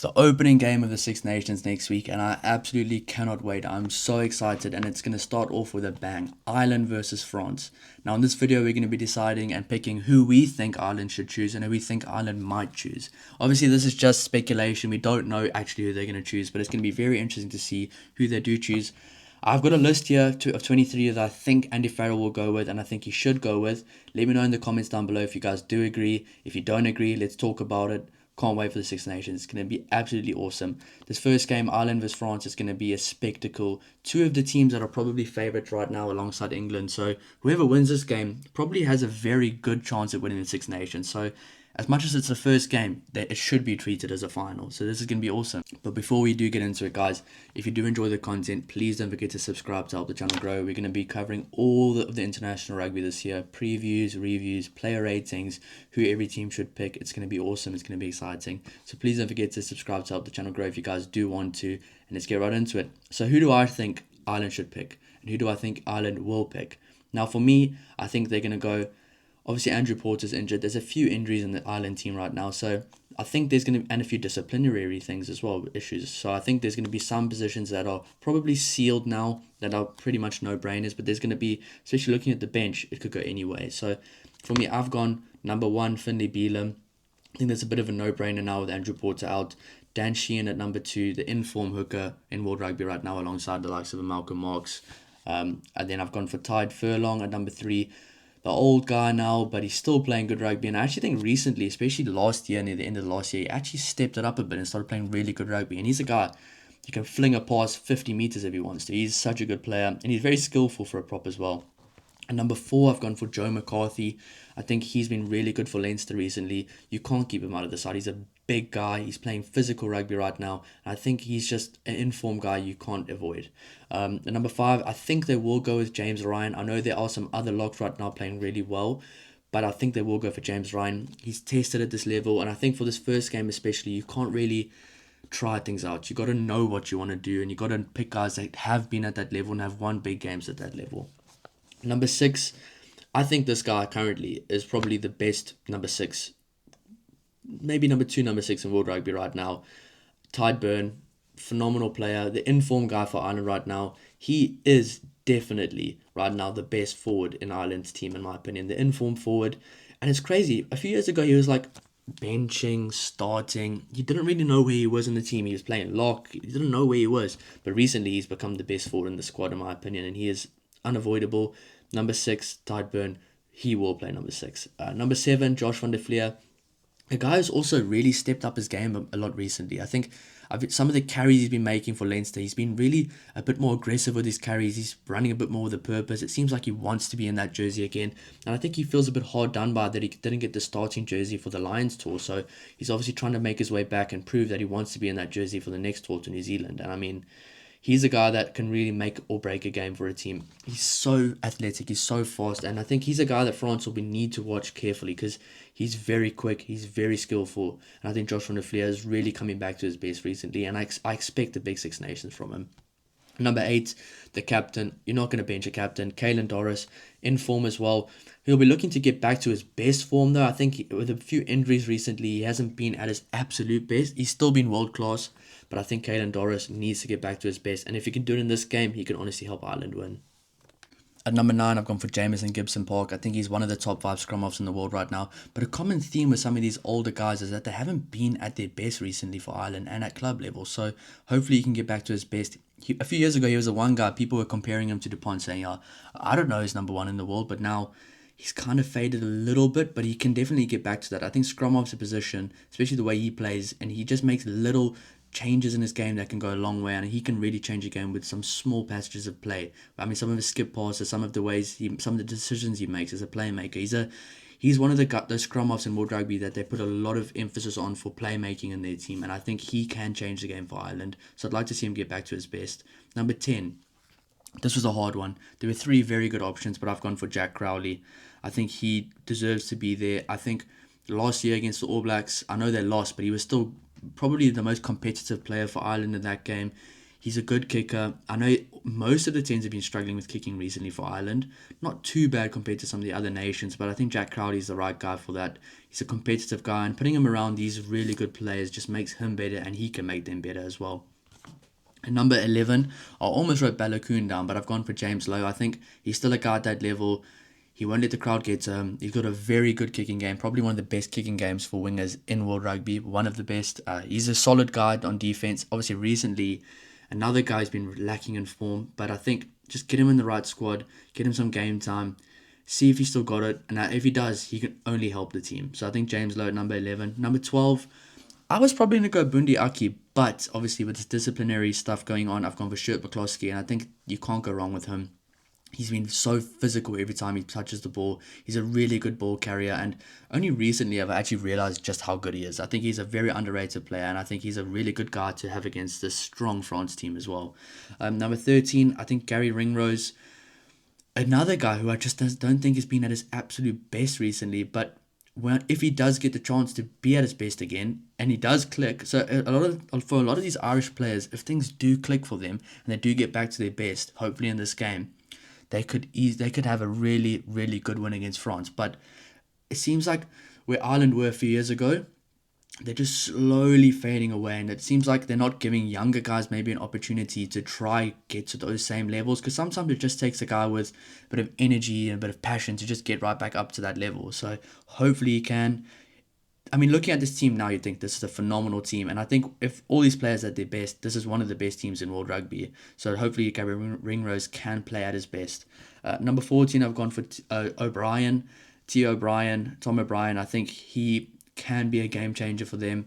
the opening game of the Six Nations next week, and I absolutely cannot wait. I'm so excited, and it's going to start off with a bang. Ireland versus France. Now, in this video, we're going to be deciding and picking who we think Ireland should choose and who we think Ireland might choose. Obviously, this is just speculation. We don't know actually who they're going to choose, but it's going to be very interesting to see who they do choose. I've got a list here of 23 that I think Andy Farrell will go with and I think he should go with. Let me know in the comments down below if you guys do agree. If you don't agree, let's talk about it. Can't wait for the Six Nations. It's going to be absolutely awesome. This first game, Ireland vs France, is going to be a spectacle. Two of the teams that are probably favourites right now alongside England. So whoever wins this game probably has a very good chance of winning the Six Nations. So as much as it's the first game, it should be treated as a final. So this is going to be awesome. But before we do get into it, guys, if you do enjoy the content, please don't forget to subscribe to help the channel grow. We're going to be covering all of the international rugby this year. Previews, reviews, player ratings, who every team should pick. It's going to be awesome. It's going to be exciting. So please don't forget to subscribe to help the channel grow if you guys do want to. And let's get right into it. So who do I think Ireland should pick? And who do I think Ireland will pick? Now for me, I think they're going to go... Obviously, Andrew Porter's injured. There's a few injuries in the Ireland team right now. So I think there's going to be, and a few disciplinary things as well, issues. So I think there's going to be some positions that are probably sealed now, that are pretty much no-brainers. But there's going to be, especially looking at the bench, it could go anyway. So for me, I've gone number 1, Finlay Bealham. I think that's a bit of a no-brainer now with Andrew Porter out. Dan Sheehan at number 2, the in-form hooker in World Rugby right now, alongside the likes of Malcolm Marx. And then I've gone for Tide Furlong at number 3. The old guy now, but he's still playing good rugby. And I actually think recently, especially last year, near the end of the last year, he actually stepped it up a bit and started playing really good rugby. And he's a guy you can fling a pass 50 meters if he wants to. He's such a good player, and he's very skillful for a prop as well. And number 4, I've gone for Joe McCarthy. I think he's been really good for Leinster recently. You can't keep him out of the side. He's a big guy. He's playing physical rugby right now. And I think he's just an informed guy you can't avoid. And number 5, I think they will go with James Ryan. I know there are some other locks right now playing really well, but I think they will go for James Ryan. He's tested at this level, and I think for this first game especially, you can't really try things out. You got to know what you want to do, and you got to pick guys that have been at that level and have won big games at that level. Number 6, I think this guy currently is probably the best number 6, maybe number 2, number 6 in World Rugby right now. Tide Byrne, phenomenal player, the informed guy for Ireland right now. He is definitely right now the best forward in Ireland's team, in my opinion, the informed forward. And it's crazy. A few years ago, he was like benching, starting. You didn't really know where he was in the team. He was playing lock. You didn't know where he was. But recently, he's become the best forward in the squad, in my opinion, and he is unavoidable. Number 6, Tide Byrne, he will play number 6. Number 7, Josh van der Flier. A guy who's also really stepped up his game a lot recently. I think some of the carries he's been making for Leinster, he's been really a bit more aggressive with his carries. He's running a bit more with a purpose. It seems like he wants to be in that jersey again. And I think he feels a bit hard done by that he didn't get the starting jersey for the Lions tour. So he's obviously trying to make his way back and prove that he wants to be in that jersey for the next tour to New Zealand. And I mean, he's a guy that can really make or break a game for a team. He's so athletic, he's so fast, and I think he's a guy that France will need to watch carefully because he's very quick, he's very skillful, and I think Josh van der Flier is really coming back to his best recently, and I expect the big Six Nations from him. Number 8, the captain. You're not going to bench a captain. Caelan Doris, in form as well. He'll be looking to get back to his best form, though. I think with a few injuries recently, he hasn't been at his absolute best. He's still been world class, but I think Caelan Doris needs to get back to his best. And if he can do it in this game, he can honestly help Ireland win. At number 9, I've gone for Jamison Gibson Park. I think he's one of the top 5 scrum-offs in the world right now. But a common theme with some of these older guys is that they haven't been at their best recently for Ireland and at club level. So hopefully he can get back to his best. A few years ago, he was the one guy, people were comparing him to Dupont, saying, I don't know, he's number 1 in the world. But now he's kind of faded a little bit, but he can definitely get back to that. I think scrum-off's a position, especially the way he plays, and he just makes little changes in his game that can go a long way, and he can really change a game with some small passages of play. I mean, some of his skip passes, some of the decisions he makes as a playmaker. He's one of those scrum-offs in World Rugby that they put a lot of emphasis on for playmaking in their team, and I think he can change the game for Ireland. So I'd like to see him get back to his best. Number 10. This was a hard one. There were 3 very good options, but I've gone for Jack Crowley. I think he deserves to be there. I think last year against the All Blacks, I know they lost, but he was still probably the most competitive player for Ireland in that game. He's a good kicker. I know most of the teams have been struggling with kicking recently for Ireland. Not too bad compared to some of the other nations, but I think Jack Crowley is the right guy for that. He's a competitive guy, and putting him around these really good players just makes him better, and he can make them better as well. And number 11, I almost wrote Balakoon down, but I've gone for James Lowe. I think he's still a guy at that level. He won't let the crowd get to him. He's got a very good kicking game, probably one of the best kicking games for wingers in World Rugby, one of the best. He's a solid guy on defense. Obviously, recently, another guy's been lacking in form, but I think just get him in the right squad, get him some game time, see if he's still got it, and if he does, he can only help the team. So I think James Lowe at number 11. Number 12, I was probably going to go Bundi Aki, but obviously with this disciplinary stuff going on, I've gone for Stuart McCloskey, and I think you can't go wrong with him. He's been so physical every time he touches the ball. He's a really good ball carrier, and only recently I've actually realised just how good he is. I think he's a very underrated player, and I think he's a really good guy to have against this strong France team as well. Number 13, I think Gary Ringrose, another guy who I just don't think has been at his absolute best recently, but if he does get the chance to be at his best again, and he does click, so for a lot of these Irish players, if things do click for them and they do get back to their best, hopefully in this game, they could have a really, really good win against France. But it seems like where Ireland were a few years ago, they're just slowly fading away, and it seems like they're not giving younger guys maybe an opportunity to try get to those same levels, because sometimes it just takes a guy with a bit of energy and a bit of passion to just get right back up to that level. So hopefully he can. I mean, looking at this team now, you think this is a phenomenal team. And I think if all these players are at their best, this is one of the best teams in World Rugby. So hopefully Gary Ringrose can play at his best. Number 14, I've gone for O'Brien, Tom O'Brien. I think he can be a game changer for them.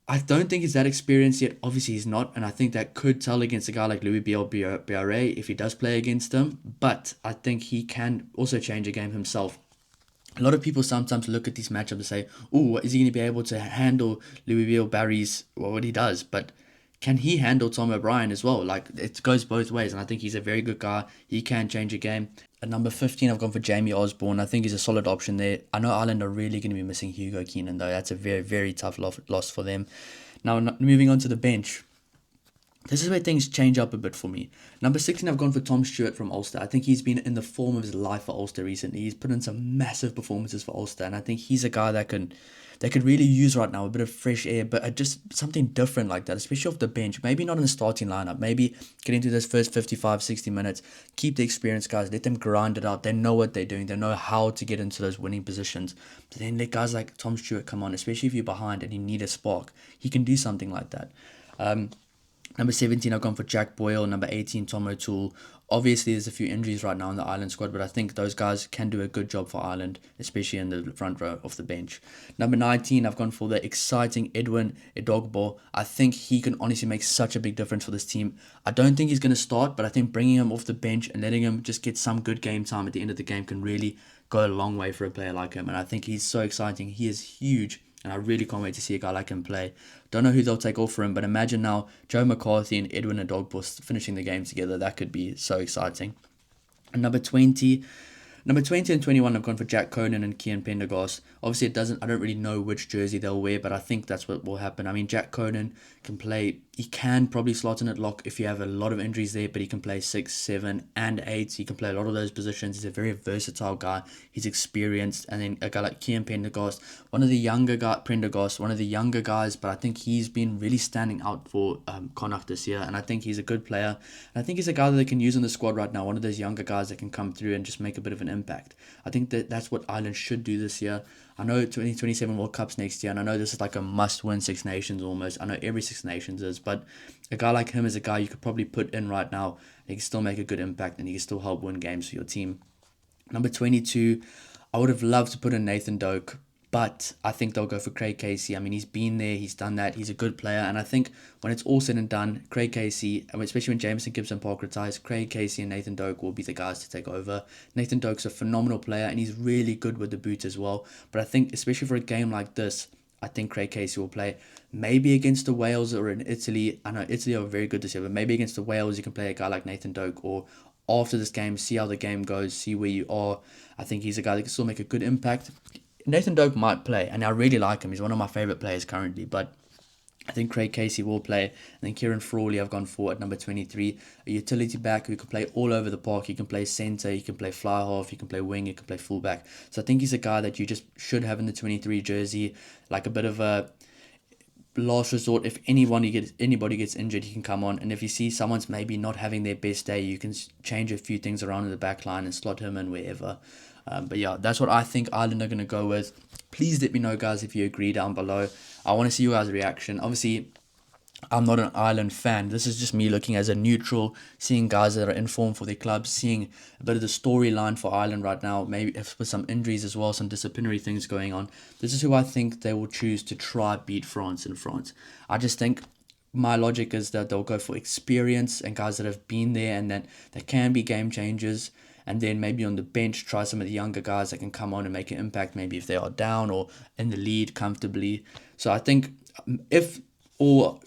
I don't think he's that experienced yet. Obviously, he's not. And I think that could tell against a guy like Louis Biarré if he does play against him. But I think he can also change a game himself. A lot of people sometimes look at these matchups and say, "Oh, is he going to be able to handle Louis Barry's what he does?" But can he handle Tom O'Brien as well? Like, it goes both ways, and I think he's a very good guy. He can change a game. At number 15, I've gone for Jamie Osborne. I think he's a solid option there. I know Ireland are really going to be missing Hugo Keenan, though. That's a very, very tough loss for them. Now, moving on to the bench. This is where things change up a bit for me. Number 16, I've gone for Tom Stewart from Ulster. I think he's been in the form of his life for Ulster recently. He's put in some massive performances for Ulster, and I think he's a guy that could really use right now a bit of fresh air, but just something different like that, especially off the bench. Maybe not in the starting lineup. Maybe get into those first 55, 60 minutes. Keep the experienced guys. Let them grind it out. They know what they're doing. They know how to get into those winning positions. But then let guys like Tom Stewart come on, especially if you're behind and you need a spark. He can do something like that. Number 17, I've gone for Jack Boyle. Number 18, Tom O'Toole. Obviously, there's a few injuries right now in the Ireland squad, but I think those guys can do a good job for Ireland, especially in the front row of the bench. Number 19, I've gone for the exciting Edwin Edogbo. I think he can honestly make such a big difference for this team. I don't think he's going to start, but I think bringing him off the bench and letting him just get some good game time at the end of the game can really go a long way for a player like him. And I think he's so exciting. He is huge. And I really can't wait to see a guy like him play. Don't know who they'll take off for him, but imagine now Joe McCarthy and Edwin Adogbo finishing the game together. That could be so exciting. And number 20 and 21, I've gone for Jack Conan and Kian Pendergast. Obviously, I don't really know which jersey they'll wear, but I think that's what will happen. I mean, Jack Conan can play. He can probably slot in at lock if you have a lot of injuries there, but he can play 6, 7, and 8. He can play a lot of those positions. He's a very versatile guy. He's experienced. And then a guy like Kian Pendergast, one of the younger guys, but I think he's been really standing out for Connacht this year, and I think he's a good player. And I think he's a guy that they can use in the squad right now, one of those younger guys that can come through and just make a bit of an impact. I think that's what Ireland should do this year. I know 2027 World Cup's next year, and I know this is like a must-win Six Nations almost. I know every Six Nations is, but a guy like him is a guy you could probably put in right now. He can still make a good impact, and he can still help win games for your team. Number 22, I would have loved to put in Nathan Doak, but I think they'll go for Craig Casey. I mean, he's been there, he's done that, he's a good player, and I think when it's all said and done, Craig Casey, especially when Jameson Gibson Park retires, Craig Casey and Nathan Doak will be the guys to take over. Nathan Doak's a phenomenal player, and he's really good with the boot as well, but I think, especially for a game like this, I think Craig Casey will play maybe against the Wales or in Italy. I know Italy are very good this year, but maybe against the Wales you can play a guy like Nathan Doak, or after this game, see how the game goes, see where you are. I think he's a guy that can still make a good impact. Nathan Doak might play, and I really like him. He's one of my favourite players currently, but I think Craig Casey will play, and then Kieran Frawley I've gone for at number 23, a utility back who can play all over the park. He can play centre, he can play fly half, he can play wing, he can play fullback. So I think he's a guy that you just should have in the 23 jersey, like a bit of a last resort. If anybody gets injured, he can come on, and if you see someone's maybe not having their best day, you can change a few things around in the back line and slot him in wherever. But yeah, that's what I think Ireland are going to go with. Please let me know, guys, if you agree down below. I want to see you guys' reaction. Obviously, I'm not an Ireland fan. This is just me looking as a neutral, seeing guys that are in form for their clubs, seeing a bit of the storyline for Ireland right now, maybe with some injuries as well, some disciplinary things going on. This is who I think they will choose to try beat France in France. I just think my logic is that they'll go for experience and guys that have been there and that they can be game changers. And then maybe on the bench, try some of the younger guys that can come on and make an impact, maybe if they are down or in the lead comfortably. So I think if all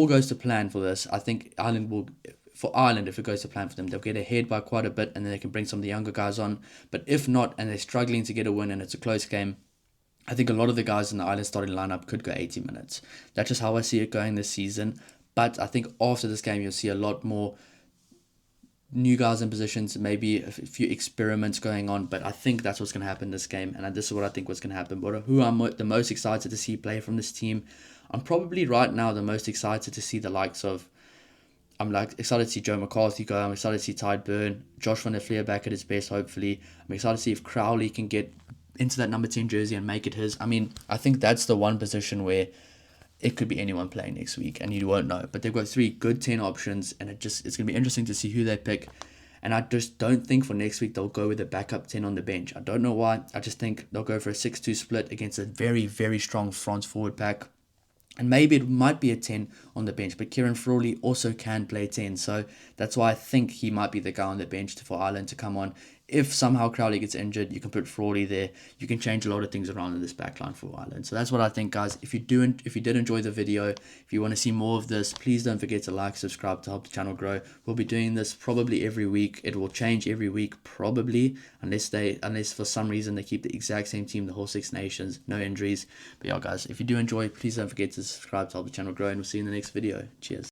goes to plan for this, I think Ireland, if it goes to plan for them, they'll get ahead by quite a bit and then they can bring some of the younger guys on. But if not, and they're struggling to get a win and it's a close game, I think a lot of the guys in the Ireland starting lineup could go 80 minutes. That's just how I see it going this season. But I think after this game, you'll see a lot more new guys in positions, maybe a few experiments going on, but I think that's what's going to happen this game, and this is what I think what's going to happen. But who I'm the most excited to see play from this team, I'm probably right now the most excited to see the likes of, I'm like excited to see Joe McCarthy go, I'm excited to see Tide Burn, Josh van der Fleer back at his best hopefully, I'm excited to see if Crowley can get into that number 10 jersey and make it his. I mean, I think that's the one position where it could be anyone playing next week and you won't know. But they've got 3 good 10 options and it's going to be interesting to see who they pick. And I just don't think for next week they'll go with a backup 10 on the bench. I don't know why. I just think they'll go for a 6-2 split against a very, very strong France forward pack. And maybe it might be a 10 on the bench, but Kieran Frawley also can play 10. So that's why I think he might be the guy on the bench for Ireland to come on. If somehow Crowley gets injured, you can put Frawley there. You can change a lot of things around in this backline for Ireland. So that's what I think, guys. If you did enjoy the video, if you want to see more of this, please don't forget to like, subscribe to help the channel grow. We'll be doing this probably every week. It will change every week probably, unless for some reason they keep the exact same team, the whole Six Nations, no injuries. But yeah, guys, if you do enjoy, please don't forget to subscribe to help the channel grow, and we'll see you in the next video. Cheers.